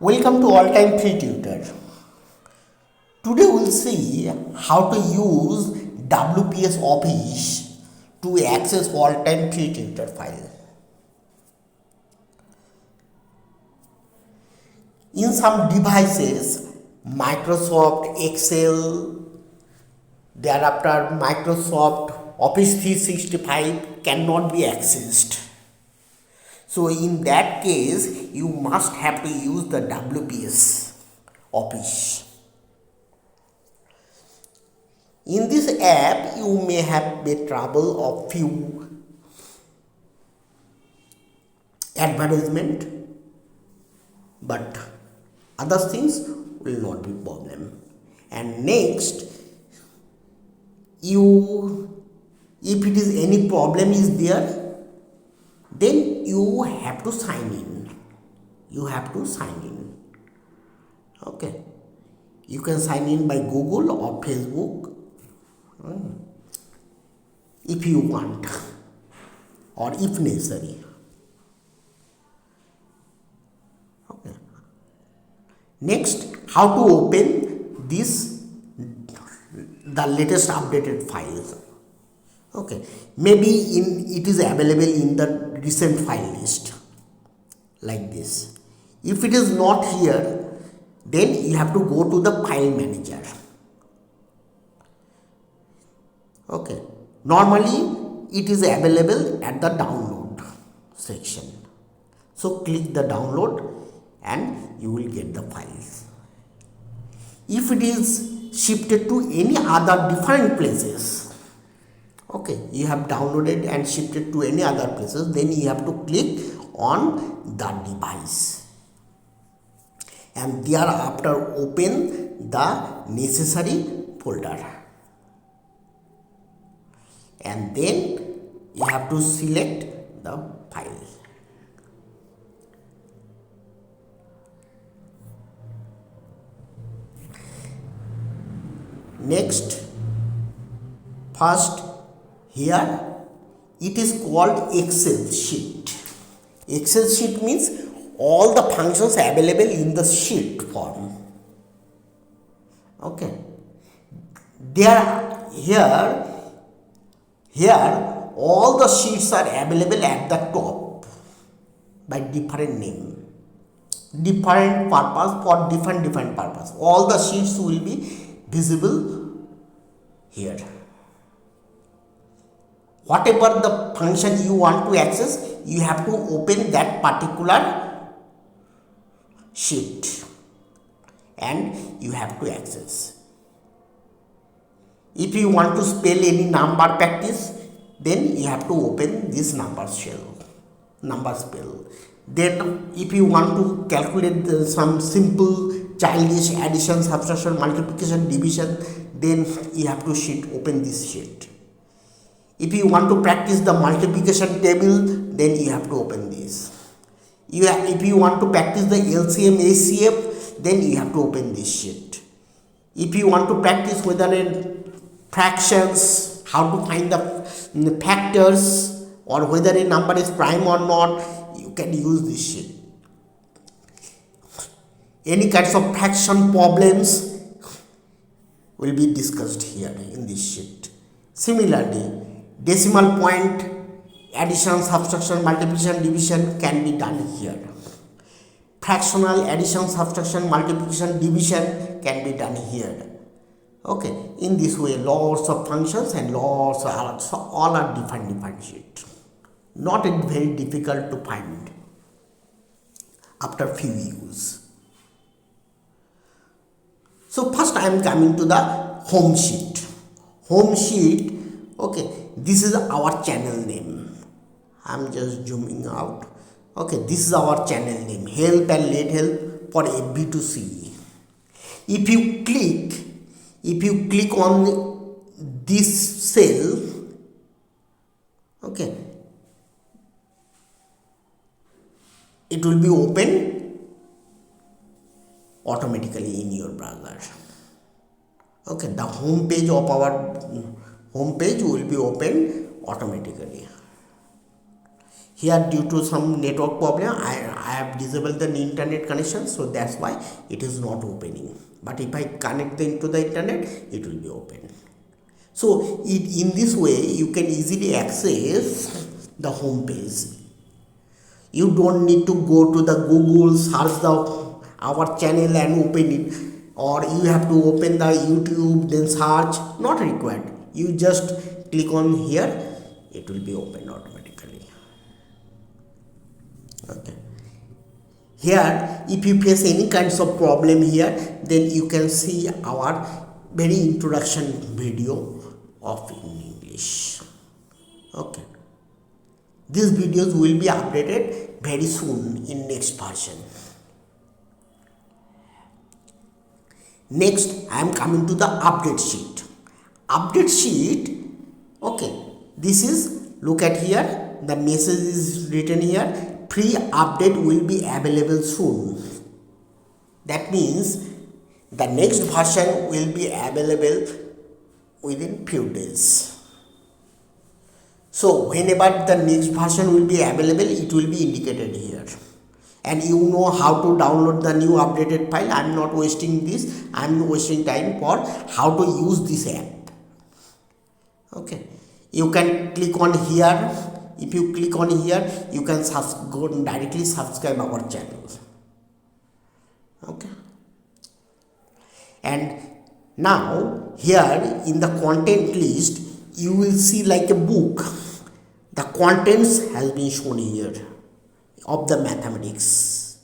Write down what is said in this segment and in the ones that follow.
Welcome to All Time Free Tutor. Today we'll see how to use WPS Office to access All Time Free Tutor file. In some devices, Microsoft Excel, thereafter Microsoft Office 365 cannot be accessed. So in that case, you must have to use the WPS Office. In this app, you may have the trouble of few advertisement, but other things will not be problem. And next, if it is any problem is there, then you have to sign in. Okay. You can sign in by Google or Facebook if you want or if necessary. Okay. Next, how to open the latest updated files. Okay, maybe it is available in the recent file list like this. If it is not here, then you have to go to the file manager. Okay, normally it is available at the download section. So click the download and you will get the files. If it is shifted to any other different places, okay, you have downloaded and shifted to any other places, then you have to click on the device and thereafter open the necessary folder, and then you have to select the file. Next, first, here it is called Excel sheet. Excel sheet means all the functions available in the sheet form. Okay. Here all the sheets are available at the top by different name, different purpose, for different purpose. All the sheets will be visible here. Whatever the function you want to access, you have to open that particular sheet and you have to access. If you want to spell any number practice, then you have to open this number spell. Then if you want to calculate some simple childish addition, subtraction, multiplication, division, then you have to open this sheet. If you want to practice the multiplication table, then you have to open this. If you want to practice the LCM, ACF, then you have to open this sheet. If you want to practice whether in fractions, how to find the factors, or whether a number is prime or not, you can use this sheet. Any kinds of fraction problems will be discussed here in this sheet. Similarly, decimal point, addition, subtraction, multiplication, division can be done here. Fractional addition, subtraction, multiplication, division can be done here. Okay, in this way, lots of functions and lots of all are different sheet. Not very difficult to find after few use. So first I am coming to the home sheet. Home sheet, okay, this is our channel name. I am just zooming out. Okay, this is our channel name, help and let help for FB to see. If you click on this cell, okay, it will be open automatically in your browser. Okay, the home page of our home page will be open automatically. Here due to some network problem I have disabled the internet connection, so that's why it is not opening. But if I connect into the internet, it will be open. So in this way you can easily access the home page. You don't need to go to the Google, search our channel and open it, or you have to open the YouTube then search. Not required. You just click on here, it will be opened automatically. Okay. Here if you face any kinds of problem here, then you can see our very introduction video of English. Okay. These videos will be updated very soon in next version. Next I am coming to the update sheet. Update sheet, okay, this is, look at here, the message is written here, free update will be available soon. That means the next version will be available within few days. So whenever the next version will be available, it will be indicated here. And you know how to download the new updated file. I am not wasting this. I am wasting time for how to use this app. Okay. You can click on here. If you click on here, you can go directly subscribe our channel. Okay. And now here in the content list, you will see like a book. The contents has been shown here of the mathematics,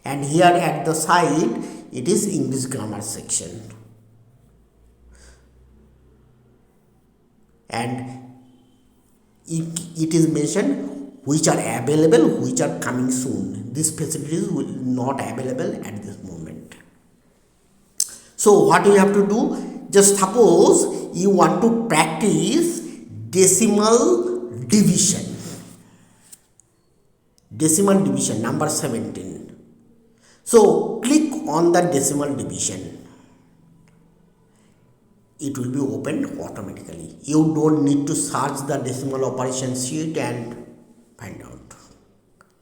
and here at the side it is English grammar section, and it is mentioned which are available, which are coming soon. These facilities will not available at this moment. So what you have to do, just suppose you want to practice decimal division. Decimal division number 17. So click on the decimal division. It will be opened automatically. You don't need to search the decimal operation sheet and find out.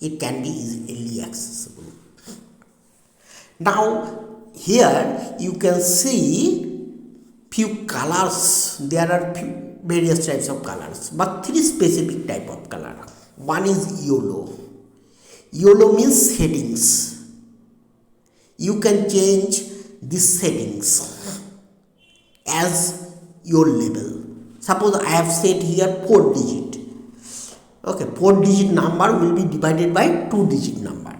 It can be easily accessible. Now here you can see few colors. There are various types of colors, but three specific type of color. One is yellow. Yellow means settings. You can change these settings as your level. Suppose I have set here 4 digit. Okay, 4 digit number will be divided by 2 digit number.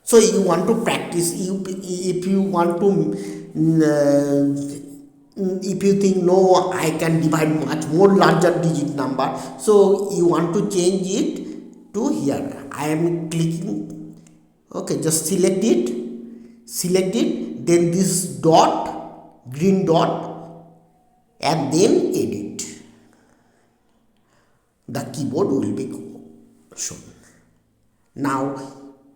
So you want to practice, if you want to if you think no, I can divide much more larger digit number, so you want to change it to here. I am clicking, okay, just select it, then this dot, green dot, and then edit. The keyboard will be shown. Now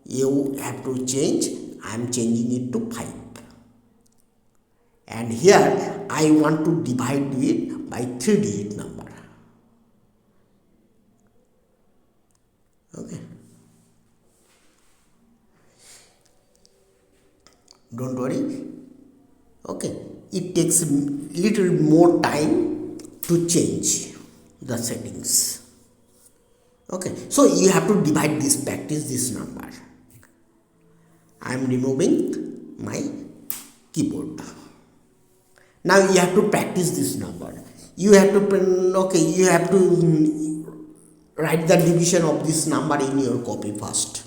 you have to change. I am changing it to 5. And here I want to divide it by 3 digit number. Okay. Don't worry. Okay. It takes a little more time to change the settings. Okay. So you have to divide this, practice this number. I am removing my keyboard. Now you have to practice this number. You have to, okay, you have to write the division of this number in your copy first.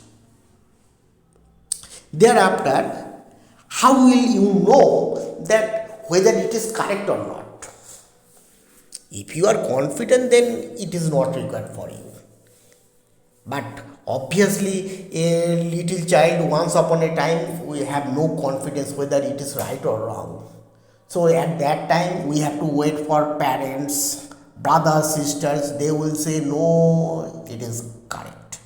Thereafter, how will you know that whether it is correct or not? If you are confident, then it is not required for you. But obviously a little child, once upon a time, we have no confidence whether it is right or wrong. So at that time we have to wait for parents, brothers, sisters. They will say no, it is correct.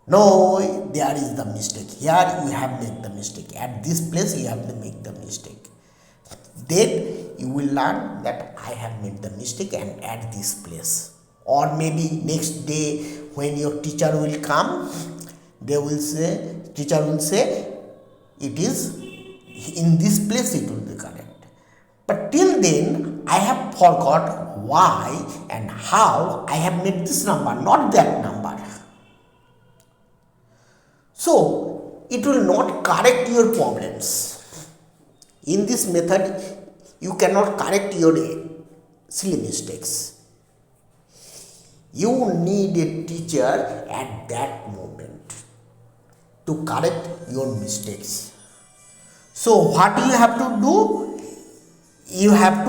No, there is the mistake. Here you have made the mistake. At this place you have to make the mistake. Then you will learn that I have made the mistake and at this place. or maybe next day when your teacher will come, teacher will say it is in this place, it will be correct. But till then I have forgot why and how I have made this number, not that number. So it will not correct your problems. In this method you cannot correct your silly mistakes. You need a teacher at that moment to correct your mistakes. So what you have to do? You have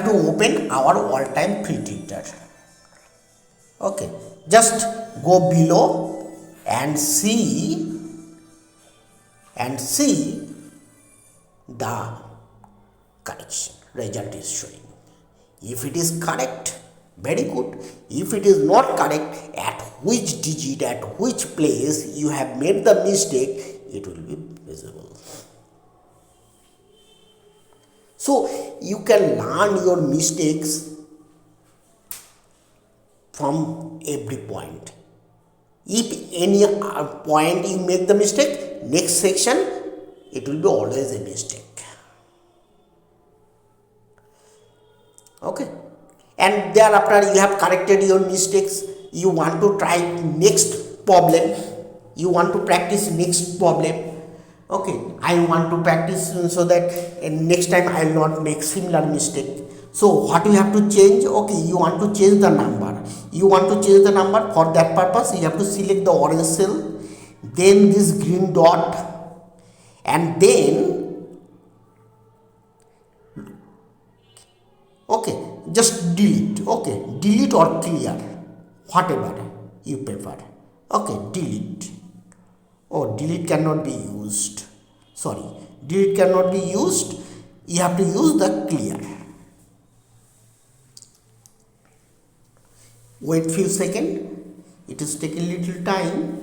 to open our all-time free tutor. Okay, just go below and see the correction result is showing. If it is correct, very good. If it is not correct, at which digit, at which place you have made the mistake, it will be visible. So you can learn your mistakes from every point. If any point you make the mistake, next section it will be always a mistake. Okay, and thereafter you have corrected your mistakes, you want to try next problem, you want to practice next problem. Okay, I want to practice so that next time I will not make similar mistake. So what you have to change? Okay, you want to change the number. For that purpose you have to select the orange cell, then this green dot, and then okay, just delete. Okay, delete or clear, whatever you prefer. Okay, delete. Oh, delete cannot be used. Sorry, delete cannot be used. You have to use the clear. Wait few seconds. It is taking little time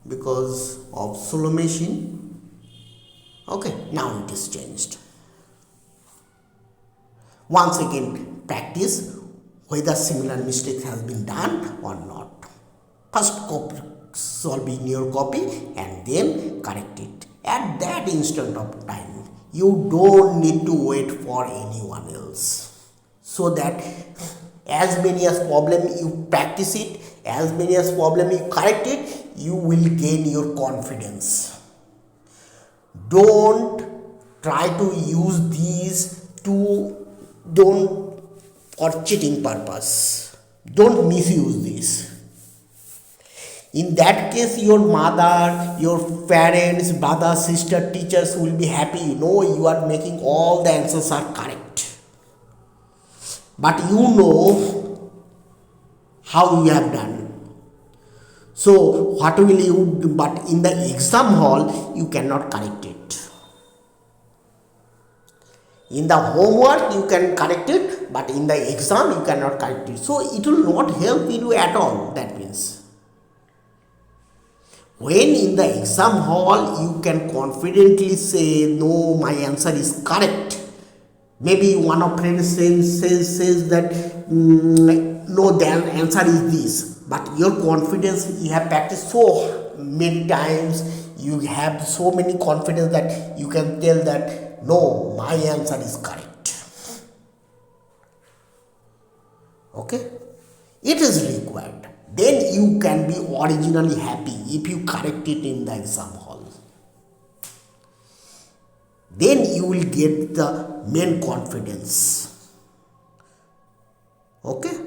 because of slow machine. Okay, now it is changed. Once again practice whether similar mistake has been done or not. First solve in your copy and then correct it at that instant of time. You don't need to wait for anyone else. So that as many as problem you practice it, as many as problem you correct it, you will gain your confidence. Don't try to use these for cheating purpose. Don't misuse this. In that case, your mother, your parents, brother, sister, teachers will be happy. You are making all the answers are correct. But you know how you have done. So what will you do? But in the exam hall, you cannot correct it. In the homework, you can correct it, but in the exam, you cannot correct it. So it will not help you at all. That means, when in the exam hall, you can confidently say, no, my answer is correct. Maybe one of friends says that, no, the answer is this. But your confidence, you have practiced so many times, you have so many confidence that you can tell that, no, my answer is correct. Okay, it is required. Then you can be originally happy if you correct it in the exam hall. Then you will get the main confidence. Okay,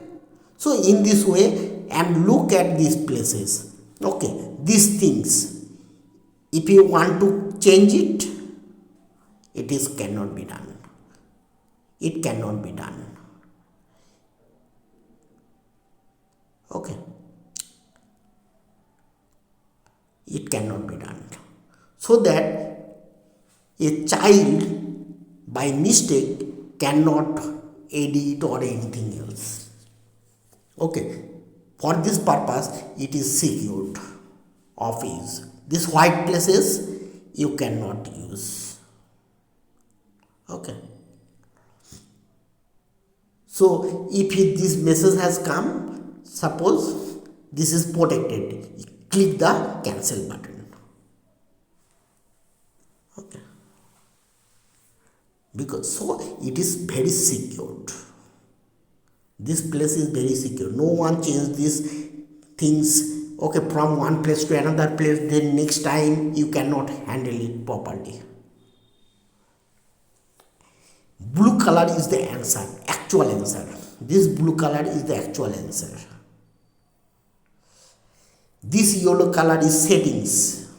so in this way, and look at these places. Okay, these things, if you want to change it, it cannot be done. It cannot be done. Okay, it cannot be done. So that a child by mistake cannot edit or anything else. Okay, for this purpose it is secured of use. These white places you cannot use. Okay, So if this message has come, suppose this is protected, click the cancel button. Okay, because so it is very secured. This place is very secure. No one change these things, okay, from one place to another place, then next time you cannot handle it properly. Blue color is the answer, actual answer. This blue color is the actual answer. This yellow color is settings.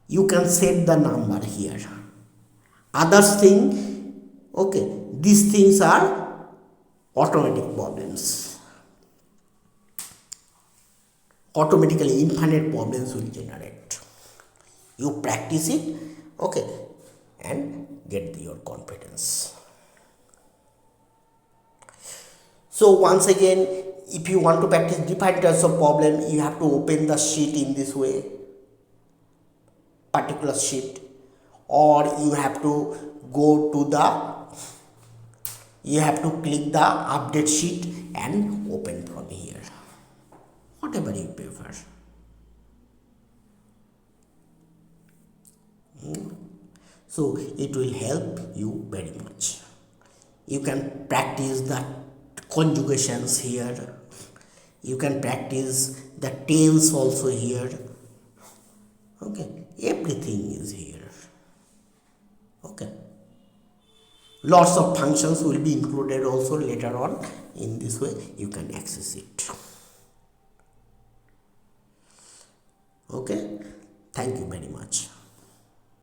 You can set the number here. Others thing, okay, these things are automatic problems. Automatically infinite problems will generate. You practice it, okay, and get your confidence. So once again, if you want to practice different types of problem, you have to open the sheet in this way, particular sheet, or you have to go to the, you have to click the update sheet and open from here, whatever you prefer. So it will help you very much. You can practice the conjugations here, you can practice the tense also here, okay, everything is here. Okay, lots of functions will be included also later on. In this way you can access it. Okay, thank you very much.